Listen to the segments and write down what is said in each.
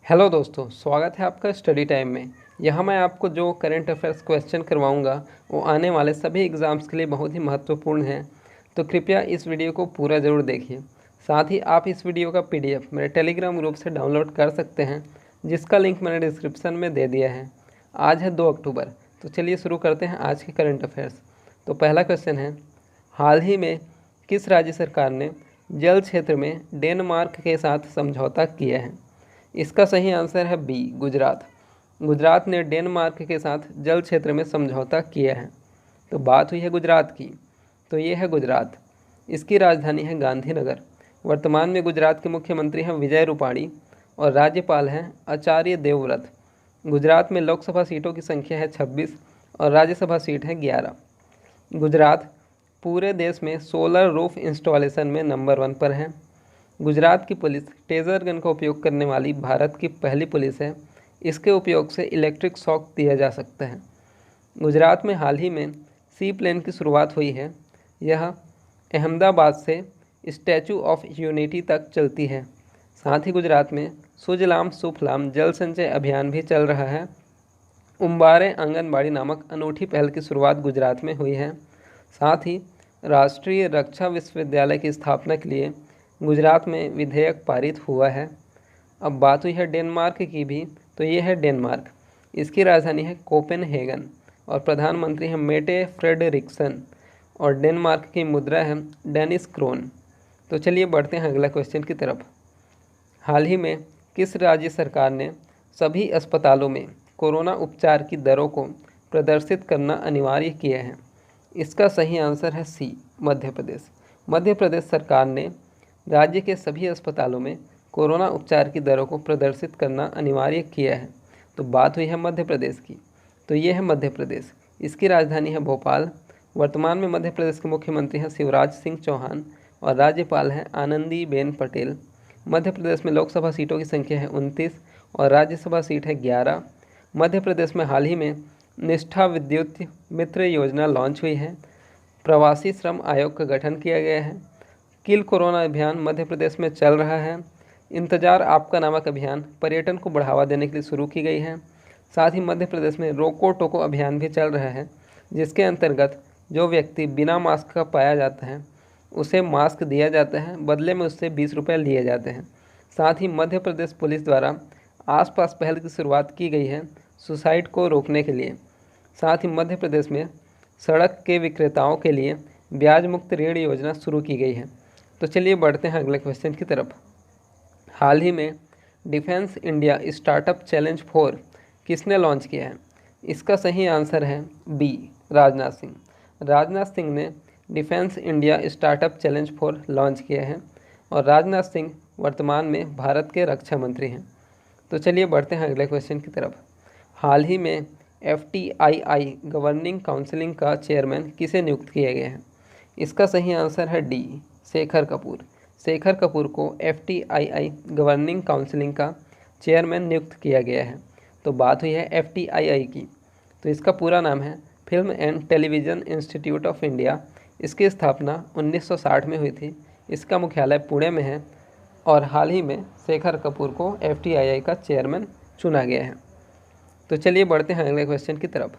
Hello दोस्तों, स्वागत है आपका स्टडी टाइम में। यहाँ मैं आपको जो करंट अफेयर्स क्वेश्चन करवाऊँगा वो आने वाले सभी एग्ज़ाम्स के लिए बहुत ही महत्वपूर्ण है। तो कृपया इस वीडियो को पूरा ज़रूर देखिए। साथ ही आप इस वीडियो का पीडीएफ मेरे टेलीग्राम ग्रुप से डाउनलोड कर सकते हैं, जिसका लिंक मैंने डिस्क्रिप्शन में दे दिया है। आज है 2 अक्टूबर, तो चलिए शुरू करते हैं आज के करंट अफेयर्स। तो पहला क्वेश्चन है, हाल ही में किस राज्य सरकार ने जल क्षेत्र में डेनमार्क के साथ समझौता किया है? इसका सही आंसर है बी, गुजरात। गुजरात ने डेनमार्क के साथ जल क्षेत्र में समझौता किया है। तो बात हुई है गुजरात की, तो ये है गुजरात। इसकी राजधानी है गांधीनगर। वर्तमान में गुजरात के मुख्यमंत्री हैं विजय रूपाणी और राज्यपाल हैं आचार्य देवव्रत। गुजरात में लोकसभा सीटों की संख्या है 26 और राज्यसभा सीट है 11। गुजरात पूरे देश में सोलर रूफ इंस्टॉलेशन में नंबर 1 पर है। गुजरात की पुलिस टेज़र गन का उपयोग करने वाली भारत की पहली पुलिस है। इसके उपयोग से इलेक्ट्रिक शॉक दिया जा सकता है। गुजरात में हाल ही में सी प्लेन की शुरुआत हुई है। यह अहमदाबाद से स्टैचू ऑफ यूनिटी तक चलती है। साथ ही गुजरात में सुजलाम सुफलाम जल संचय अभियान भी चल रहा है। उम्बारे आंगनबाड़ी नामक अनूठी पहल की शुरुआत गुजरात में हुई है। साथ ही राष्ट्रीय रक्षा विश्वविद्यालय की स्थापना के लिए गुजरात में विधेयक पारित हुआ है। अब बात हुई है डेनमार्क की भी, तो ये है डेनमार्क। इसकी राजधानी है कोपेनहेगन और प्रधानमंत्री हैं मेटे फ्रेडरिक्सन और डेनमार्क की मुद्रा है डेनिस क्रोन। तो चलिए बढ़ते हैं अगला क्वेश्चन की तरफ। हाल ही में किस राज्य सरकार ने सभी अस्पतालों में कोरोना उपचार की दरों को प्रदर्शित करना अनिवार्य किया है? इसका सही आंसर है सी, मध्य प्रदेश। मध्य प्रदेश सरकार ने राज्य के सभी अस्पतालों में कोरोना उपचार की दरों को प्रदर्शित करना अनिवार्य किया है। तो बात हुई है मध्य प्रदेश की, तो ये है मध्य प्रदेश। इसकी राजधानी है भोपाल। वर्तमान में मध्य प्रदेश के मुख्यमंत्री हैं शिवराज सिंह चौहान और राज्यपाल हैं आनंदीबेन पटेल। मध्य प्रदेश में लोकसभा सीटों की संख्या है 29 और राज्यसभा सीट है 11। मध्य प्रदेश में हाल ही में निष्ठा विद्युत मित्र योजना लॉन्च हुई है। प्रवासी श्रम आयोग का गठन किया गया है। किल कोरोना अभियान मध्य प्रदेश में चल रहा है। इंतजार आपका नामक अभियान पर्यटन को बढ़ावा देने के लिए शुरू की गई है। साथ ही मध्य प्रदेश में रोको टोको अभियान भी चल रहा है, जिसके अंतर्गत जो व्यक्ति बिना मास्क का पाया जाता है उसे मास्क दिया जाता है, बदले में उससे 20 रुपये लिए जाते हैं। साथ ही मध्य प्रदेश पुलिस द्वारा आसपास पहल की शुरुआत की गई है सुसाइड को रोकने के लिए। साथ ही मध्य प्रदेश में सड़क के विक्रेताओं के लिए ब्याज मुक्त ऋण योजना शुरू की गई है। तो चलिए बढ़ते हैं अगले क्वेश्चन की तरफ। हाल ही में डिफेंस इंडिया स्टार्टअप चैलेंज 4 किसने लॉन्च किया है? इसका सही आंसर है बी, राजनाथ सिंह। राजनाथ सिंह ने defence India startup challenge 4 launch किया है और राजनाथ सिंह वर्तमान में भारत के रक्षा मंत्री हैं। तो चलिए बढ़ते हैं अगले क्वेश्चन की तरफ। हाल ही में FTII गवर्निंग काउंसिलिंग का चेयरमैन किसे नियुक्त किया गया है? इसका सही आंसर है डी, शेखर कपूर। शेखर कपूर को FTII गवर्निंग काउंसिलिंग का चेयरमैन नियुक्त किया गया है। तो बात हुई है FTII की, तो इसका पूरा नाम है film and television institute of India. इसकी स्थापना 1960 में हुई थी। इसका मुख्यालय पुणे में है और हाल ही में शेखर कपूर को FTII का चेयरमैन चुना गया है। तो चलिए बढ़ते हैं अगले क्वेश्चन की तरफ।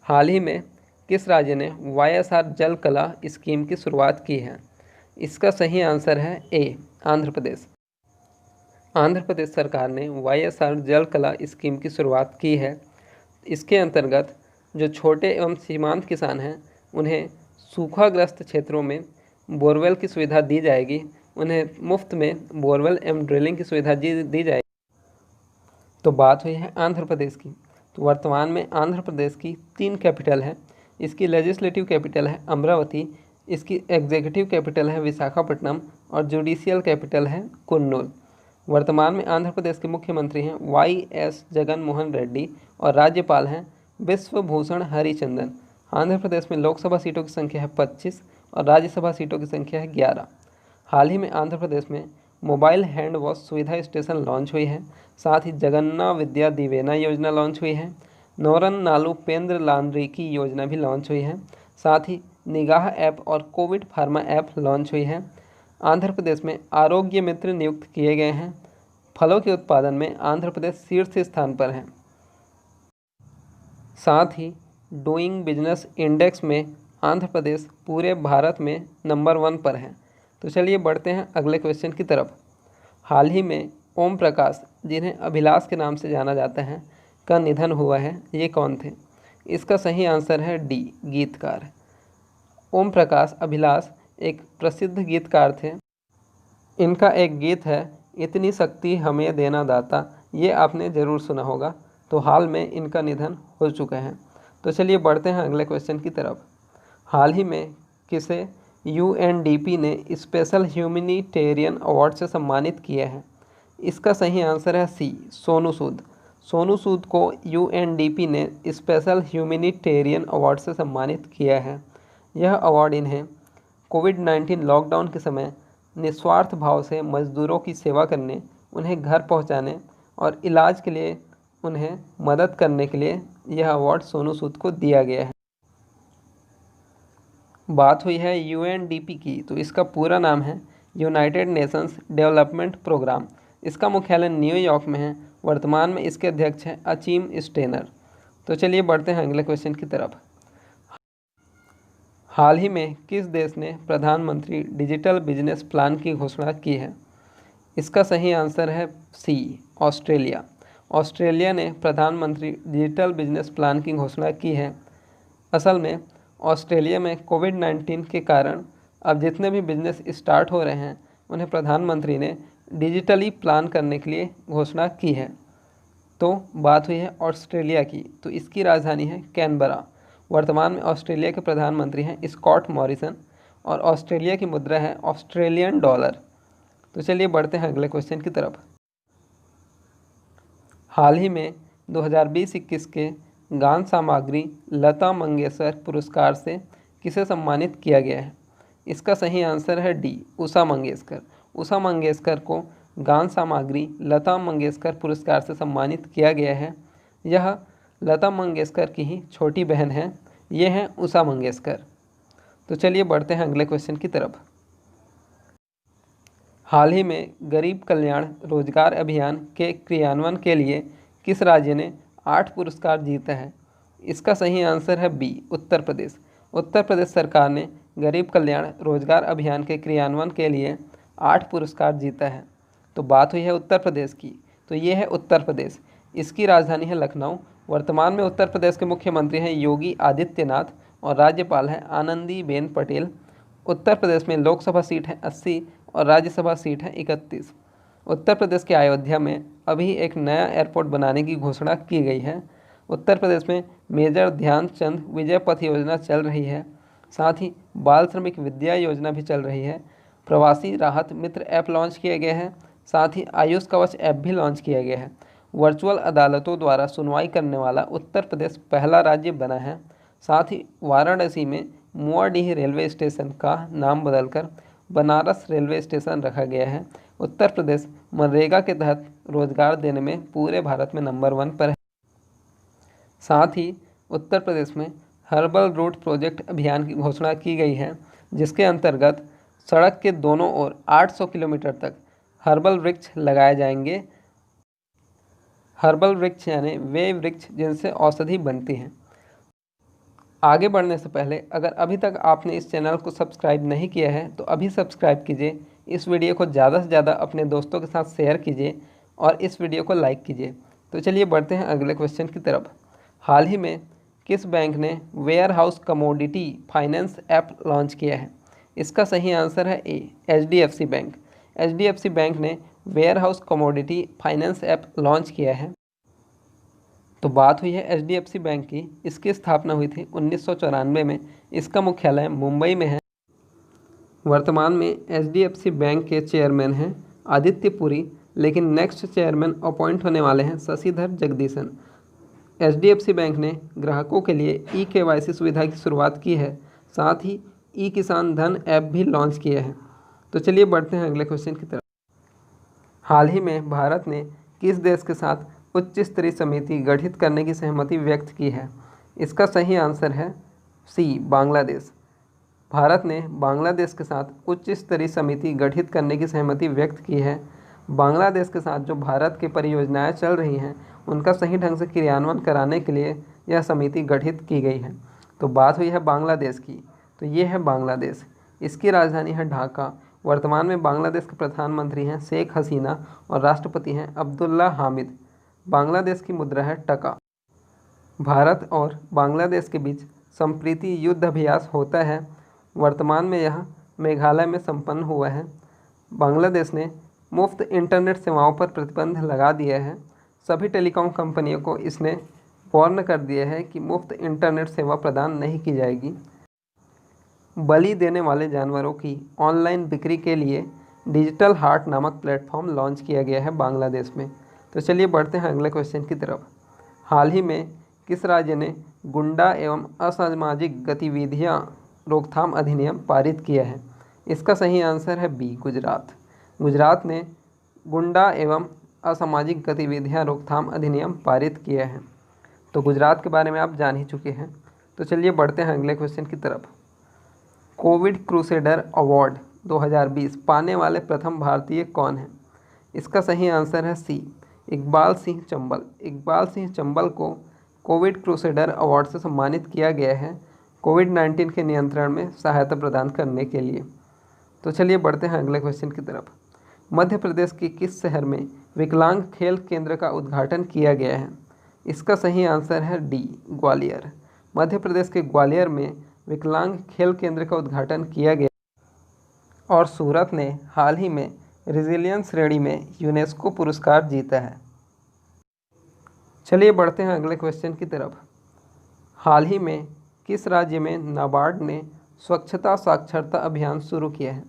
हाल ही में किस राज्य ने YSR जल कला स्कीम की शुरुआत की है? इसका सही आंसर है ए, आंध्र प्रदेश। आंध्र प्रदेश सरकार ने YSR जल कला स्कीम की शुरुआत की है। इसके अंतर्गत जो छोटे एवं सीमांत किसान हैं उन्हें सूखाग्रस्त क्षेत्रों में बोरवेल की सुविधा दी जाएगी। उन्हें मुफ्त में बोरवेल एवं ड्रिलिंग की सुविधा दी जाएगी। तो बात हुई है आंध्र प्रदेश की। तो वर्तमान में आंध्र प्रदेश की 3 कैपिटल है। इसकी लेजिस्लेटिव कैपिटल है अमरावती, इसकी एग्जीक्यूटिव कैपिटल है विशाखापट्टनम और जुडिशियल कैपिटल है कुर्नूल। वर्तमान में आंध्र प्रदेश के मुख्यमंत्री हैं YS जगन मोहन रेड्डी और राज्यपाल हैं विश्वभूषण हरिचंदन। आंध्र प्रदेश में लोकसभा सीटों की संख्या है 25 और राज्यसभा सीटों की संख्या है 11। हाल ही में आंध्र प्रदेश में मोबाइल हैंड वॉश सुविधा स्टेशन लॉन्च हुई है। साथ ही जगन्ना विद्या दिवेना योजना लॉन्च हुई है। नौरन नालू पेंद्र लांड्री की योजना भी लॉन्च हुई है। साथ ही निगाह ऐप और कोविड फार्मा ऐप लॉन्च हुई है। आंध्र प्रदेश में आरोग्य मित्र नियुक्त किए गए हैं। फलों के उत्पादन में आंध्र प्रदेश शीर्ष स्थान पर है। साथ ही डूइंग बिजनेस इंडेक्स में आंध्र प्रदेश पूरे भारत में नंबर 1 पर है। तो चलिए बढ़ते हैं अगले क्वेश्चन की तरफ। हाल ही में ओम प्रकाश, जिन्हें अभिलाष के नाम से जाना जाता है, का निधन हुआ है। ये कौन थे? इसका सही आंसर है डी, गीतकार। ओम प्रकाश अभिलाष एक प्रसिद्ध गीतकार थे। इनका एक गीत है, इतनी शक्ति हमें देना दाता, ये आपने ज़रूर सुना होगा। तो हाल में इनका निधन हो चुका है। तो चलिए बढ़ते हैं अगले क्वेश्चन की तरफ। हाल ही में किसे यूएनडीपी ने स्पेशल ह्यूमैनिटेरियन अवार्ड से सम्मानित किया है? इसका सही आंसर है सी, सोनू सूद। सोनू सूद को यूएनडीपी ने स्पेशल ह्यूमैनिटेरियन अवार्ड से सम्मानित किया है। यह अवार्ड इन्हें कोविड-19 लॉकडाउन के समय निस्वार्थ भाव से मजदूरों की सेवा करने, उन्हें घर पहुंचाने और इलाज के लिए उन्हें मदद करने के लिए यह अवार्ड सोनू सूद को दिया गया है। बात हुई है यूएनडीपी की, तो इसका पूरा नाम है यूनाइटेड नेशंस डेवलपमेंट प्रोग्राम। इसका मुख्यालय न्यूयॉर्क में है। वर्तमान में इसके अध्यक्ष हैं अचीम स्टेनर। तो चलिए बढ़ते हैं अगले क्वेश्चन की तरफ। हाल ही में किस देश ने प्रधानमंत्री डिजिटल बिजनेस प्लान की घोषणा की है? इसका सही आंसर है सी, ऑस्ट्रेलिया। ऑस्ट्रेलिया ने प्रधानमंत्री डिजिटल बिजनेस प्लान की घोषणा की है। असल में ऑस्ट्रेलिया में कोविड-19 के कारण अब जितने भी बिजनेस स्टार्ट हो रहे हैं, उन्हें प्रधानमंत्री ने डिजिटली प्लान करने के लिए घोषणा की है। तो बात हुई है ऑस्ट्रेलिया की, तो इसकी राजधानी है कैनबरा। वर्तमान में ऑस्ट्रेलिया के प्रधानमंत्री हैं स्कॉट मॉरिसन और ऑस्ट्रेलिया की मुद्रा है ऑस्ट्रेलियन डॉलर। तो चलिए बढ़ते हैं अगले क्वेश्चन की तरफ। हाल ही में 2020-21 के गान सामग्री लता मंगेशकर पुरस्कार से किसे सम्मानित किया गया है? इसका सही आंसर है डी, उषा मंगेशकर। उषा मंगेशकर को गान सामग्री लता मंगेशकर पुरस्कार से सम्मानित किया गया है। यह लता मंगेशकर की ही छोटी बहन है। ये हैं उषा मंगेशकर। तो चलिए बढ़ते हैं अगले क्वेश्चन की तरफ। हाल ही में गरीब कल्याण रोजगार अभियान के क्रियान्वयन के लिए किस राज्य ने 8 पुरस्कार जीता है? इसका सही आंसर है बी, उत्तर प्रदेश। उत्तर प्रदेश सरकार ने गरीब कल्याण रोजगार अभियान के क्रियान्वयन के लिए 8 पुरस्कार जीता है। तो बात हुई है उत्तर प्रदेश की, तो ये है उत्तर प्रदेश। इसकी राजधानी है लखनऊ। वर्तमान में उत्तर प्रदेश के मुख्यमंत्री हैं योगी आदित्यनाथ और राज्यपाल हैं आनंदीबेन पटेल। उत्तर प्रदेश में लोकसभा सीट है 80 और राज्यसभा सीट है 31। उत्तर प्रदेश के अयोध्या में अभी एक नया एयरपोर्ट बनाने की घोषणा की गई है। उत्तर प्रदेश में मेजर ध्यानचंद विजय पथ योजना चल रही है। साथ ही बाल श्रमिक विद्या योजना भी चल रही है। प्रवासी राहत मित्र ऐप लॉन्च किया गया है। साथ ही आयुष कवच ऐप भी लॉन्च किया गया है। वर्चुअल अदालतों द्वारा सुनवाई करने वाला उत्तर प्रदेश पहला राज्य बना है। साथ ही वाराणसी में मुआडीह रेलवे स्टेशन का नाम बदलकर बनारस रेलवे स्टेशन रखा गया है। उत्तर प्रदेश मनरेगा के तहत रोजगार देने में पूरे भारत में नंबर 1 पर है। साथ ही उत्तर प्रदेश में हर्बल रूट प्रोजेक्ट अभियान की घोषणा की गई है, जिसके अंतर्गत सड़क के दोनों ओर 800 किलोमीटर तक हर्बल वृक्ष लगाए जाएंगे। हर्बल वृक्ष यानी वे वृक्ष जिनसे औषधि बनती हैं। आगे बढ़ने से पहले अगर अभी तक आपने इस चैनल को सब्सक्राइब नहीं किया है तो अभी सब्सक्राइब कीजिए। इस वीडियो को ज़्यादा से ज़्यादा अपने दोस्तों के साथ शेयर कीजिए और इस वीडियो को लाइक कीजिए। तो चलिए बढ़ते हैं अगले क्वेश्चन की तरफ। हाल ही में किस बैंक ने warehouse commodity finance app launch किया है? इसका सही आंसर है A, HDFC bank. HDFC bank ने warehouse commodity finance app launch किया है। तो बात हुई है HDFC बैंक की। इसकी स्थापना हुई थी 1994 में। इसका मुख्यालय मुंबई में है। वर्तमान में HDFC बैंक के चेयरमैन हैं आदित्य पुरी, लेकिन नेक्स्ट चेयरमैन अपॉइंट होने वाले हैं शशिधर जगदीशन। HDFC बैंक ने ग्राहकों के लिए eKYC सुविधा की शुरुआत की है। साथ ही किसान धन ऐप भी लॉन्च किया है। तो चलिए बढ़ते हैं अगले क्वेश्चन की तरफ। हाल ही में भारत ने किस देश के साथ उच्च स्तरीय समिति गठित करने की सहमति व्यक्त की है? इसका सही आंसर है सी, बांग्लादेश। भारत ने बांग्लादेश के साथ उच्च स्तरीय समिति गठित करने की सहमति व्यक्त की है। बांग्लादेश के साथ जो भारत की परियोजनाएं चल रही हैं उनका सही ढंग से क्रियान्वयन कराने के लिए यह समिति गठित की गई है। तो बात हुई है बांग्लादेश की, तो ये है बांग्लादेश। इसकी राजधानी है ढाका। वर्तमान में बांग्लादेश के प्रधानमंत्री हैं शेख हसीना और राष्ट्रपति हैं अब्दुल्ला हामिद। बांग्लादेश की मुद्रा है टका। भारत और बांग्लादेश के बीच संप्रीति युद्ध अभ्यास होता है। वर्तमान में यह मेघालय में संपन्न हुआ है। बांग्लादेश ने मुफ्त इंटरनेट सेवाओं पर प्रतिबंध लगा दिया है। सभी टेलीकॉम कंपनियों को इसने वार्न कर दिया है कि मुफ्त इंटरनेट सेवा प्रदान नहीं की जाएगी। बलि देने वाले जानवरों की ऑनलाइन बिक्री के लिए डिजिटल हार्ट नामक प्लेटफॉर्म लॉन्च किया गया है बांग्लादेश में। तो चलिए बढ़ते हैं अगले क्वेश्चन की तरफ। हाल ही में किस राज्य ने गुंडा एवं असामाजिक गतिविधियां रोकथाम अधिनियम पारित किया है? इसका सही आंसर है बी, गुजरात। गुजरात ने गुंडा एवं असामाजिक गतिविधियां रोकथाम अधिनियम पारित किया है। तो गुजरात के बारे में आप जान ही चुके हैं। तो चलिए बढ़ते हैं अगले क्वेश्चन की तरफ। कोविड क्रूसेडर अवार्ड 2020 पाने वाले प्रथम भारतीय कौन हैं? इसका सही आंसर है सी, इकबाल सिंह चंबल। इकबाल सिंह चंबल को कोविड क्रूसेडर अवार्ड से सम्मानित किया गया है कोविड-19 के नियंत्रण में सहायता प्रदान करने के लिए। तो चलिए बढ़ते हैं अगले क्वेश्चन की तरफ। मध्य प्रदेश के किस शहर में विकलांग खेल केंद्र का उद्घाटन किया गया है? इसका सही आंसर है डी, ग्वालियर। मध्य प्रदेश के ग्वालियर में विकलांग खेल केंद्र का उद्घाटन किया गया और सूरत ने हाल ही में रेजिलियंस श्रेणी में यूनेस्को पुरस्कार जीता है। चलिए बढ़ते हैं अगले क्वेश्चन की तरफ। हाल ही में किस राज्य में नाबार्ड ने स्वच्छता साक्षरता अभियान शुरू किया है?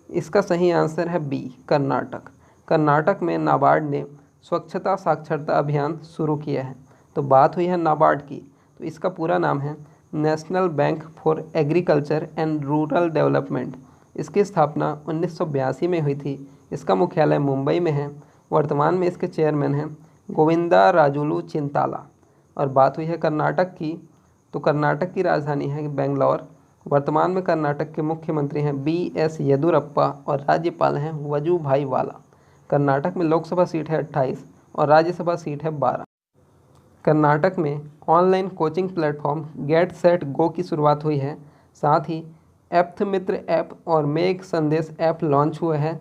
इसका सही आंसर है बी, कर्नाटक। कर्नाटक में नाबार्ड ने स्वच्छता साक्षरता अभियान शुरू किया है। तो बात हुई है नाबार्ड की, तो इसका पूरा नाम है national bank for agriculture and rural development. इसकी स्थापना 1982 में हुई थी। इसका मुख्यालय मुंबई में है। वर्तमान में इसके चेयरमैन हैं गोविंदा राजुलू चिंताला। और बात हुई है कर्नाटक की, तो कर्नाटक की राजधानी है बेंगलोर। वर्तमान में कर्नाटक के मुख्यमंत्री हैं BS येदुरप्पा और राज्यपाल हैं वजुभाई वाला। कर्नाटक में लोकसभा सीट है 28 और राज्यसभा सीट है 12। कर्नाटक में online coaching platform get set go की शुरुआत हुई है। साथ ही एप्थ मित्र ऐप और मेघ संदेश ऐप लॉन्च हुए हैं।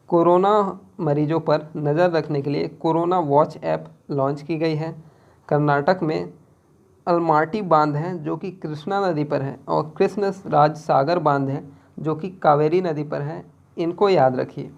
कोरोना मरीजों पर नज़र रखने के लिए कोरोना वॉच ऐप लॉन्च की गई है। कर्नाटक में अलमाटी बांध है जो कि कृष्णा नदी पर है और कृष्ण राज सागर बांध है जो कि कावेरी नदी पर है। इनको याद रखिए।